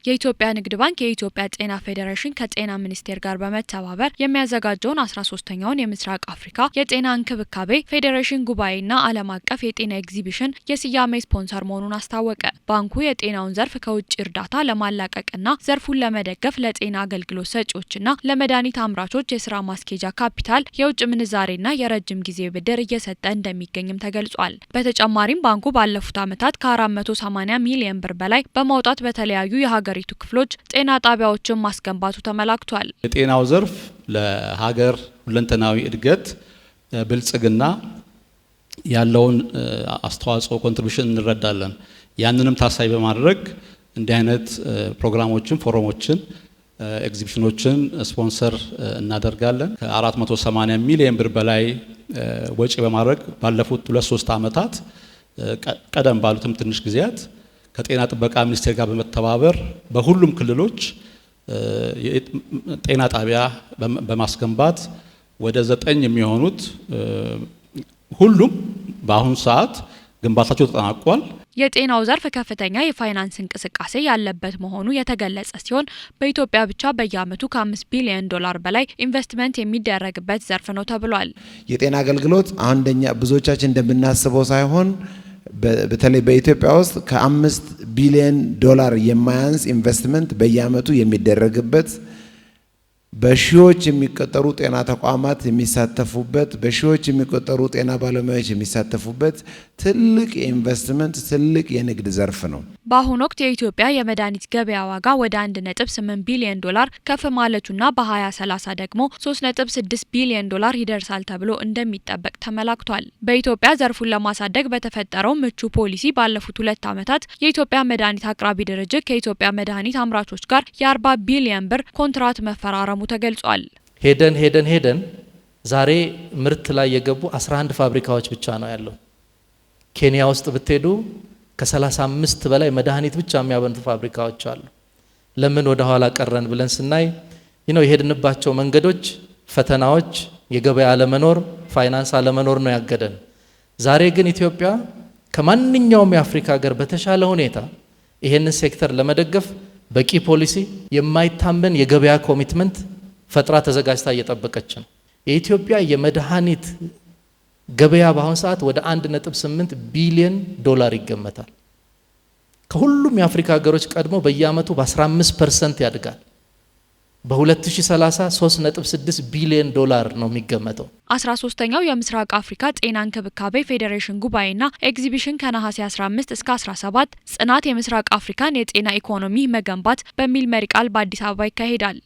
የኢትዮጵያ ንግድ ባንክ የኢትዮጵያ ጤና ፌዴሬሽን ከጤና ሚኒስቴር ጋር በመተባበር የሚያዘጋጀውን 13ኛውን የምስራቅ አፍሪካ የጤና እንክብካቤ ፌዴሬሽን ጉባኤና ዓለም አቀፍ የጤና ኤግዚቢሽን የስያሜ ስፖንሰር መሆኑን አስታወቀ። ባንኩ የጤናውን ዘርፍ ከውጭ እርዳታ ለማላቀቅና ዘርፉን ለመደገፍ ለጤና አገልግሎት ሰጪዎችና ለመድኃኒት አምራቾች የስራ ማስኬጃ ካፒታል፣ የውጭ ምንዛሬና የረጅም ጊዜ ብድር እየሰጠ እንደሚገኝም ተገልጿል። በተጨማሪም ባንኩ ባለፉት ዓመታት ከ480 ሚሊዮን ብር በላይ በማውጣት በተለያዩ የሀገሪቱ ክፍሎች ጤና ጣቢያዎችን ማስገንባቱ ተመላክቷል። የጤናው ዘርፍ ለሀገር ሁለንተናዊ እድገት ብልጽግና ያለውን አስተዋጽኦ ኮንትሪቢዩሽን እንረዳለን። ያንንም ታሳቢ በማድረግ እንዲህ አይነት ፕሮግራሞችን፣ ፎረሞችን፣ ኤግዚቢሽኖችን ስፖንሰር እናደርጋለን። ከ480 ሚሊዮን ብር በላይ ወጪ በማድረግ ባለፉት 2-3 ዓመታት ቀደም ባሉትም ትንሽ ጊዜያት ከጤና ጥበቃ ሚኒስቴር ጋር በመተባበር በሁሉም ክልሎች ጤና ጣቢያ በማስገንባት ወደ 9 የሚሆኑት ሁሉም በአሁኑ ሰዓት ግንባታቸው ተጠናቋል። የጤናው ዘርፍ ከፍተኛ የፋይናንስ እንቅስቃሴ ያለበት መሆኑ የተገለጸ ሲሆን በኢትዮጵያ ብቻ በየዓመቱ ከ5 ቢሊዮን ዶላር በላይ ኢንቨስትመንት የሚደረግበት ዘርፍ ነው ተብሏል። የጤና አገልግሎት አንደኛ ብዙዎቻችን እንደምናስበው ሳይሆን በተለይ በኢትዮጵያ ውስጥ ከ5 ቢሊዮን ዶላር የማያንስ ኢንቨስትመንት በየዓመቱ የሚደረግበት፣ በሺዎች የሚቆጠሩ ጤና ተቋማት የሚሳተፉበት፣ በሺዎች የሚቆጠሩ ጤና ባለሙያዎች የሚሳተፉበት ትልቅ የኢንቨስትመንት ትልቅ የንግድ ዘርፍ ነው። በአሁኑ ወቅት የኢትዮጵያ የመድኃኒት ገበያ ዋጋ ወደ 1.8 ቢሊዮን ዶላር ከፍ ማለቱና በ2030 ደግሞ 3.6 ቢሊዮን ዶላር ይደርሳል ተብሎ እንደሚጠበቅ ተመላክቷል። በኢትዮጵያ ዘርፉን ለማሳደግ በተፈጠረው ምቹ ፖሊሲ ባለፉት 2 ዓመታት የኢትዮጵያ መድኃኒት አቅራቢ ድርጅት ከኢትዮጵያ መድኃኒት አምራቾች ጋር የ40 ቢሊዮን ብር ኮንትራት መፈራረሙ ተገልጿል። ሄደን ዛሬ ምርት ላይ የገቡ 11 ፋብሪካዎች ብቻ ነው ያለው። ኬንያ ውስጥ ብትሄዱ ከ35 በላይ መድኃኒት ብቻ የሚያመርቱ ፋብሪካዎች አሉ። ለምን ወደ ኋላ ቀረን ብለን ስናይ የሄድንባቸው መንገዶች፣ ፈተናዎች፣ የገበያ አለመኖር፣ ፋይናንስ አለመኖር ነው ያገደን። ዛሬ ግን ኢትዮጵያ ከማንኛውም የአፍሪካ ሀገር በተሻለ ሁኔታ ይሄንን ሴክተር ለመደገፍ በቂ ፖሊሲ፣ የማይታመን የገበያ ኮሚትመንት ፈጥራ ተዘጋጅታ እየጠበቀች ነው። የኢትዮጵያ የመድኃኒት ገበያ በአሁን ሰዓት ወደ 1.8 ቢሊዮን ዶላር ይገመታል። ከሁሉም የአፍሪካ ሀገሮች ቀድሞ በየዓመቱ በ15% ያድጋል። በ2030 3.6 ቢሊዮን ዶላር ነው የሚገመተው። 13ኛው የምስራቅ አፍሪካ ጤና እንክብካቤ ፌዴሬሽን ጉባኤና ኤግዚቢሽን ከነሐሴ 15 እስከ 17 ጽናት የምስራቅ አፍሪካን የጤና ኢኮኖሚ መገንባት በሚል መሪ ቃል በአዲስ አበባ ይካሄዳል።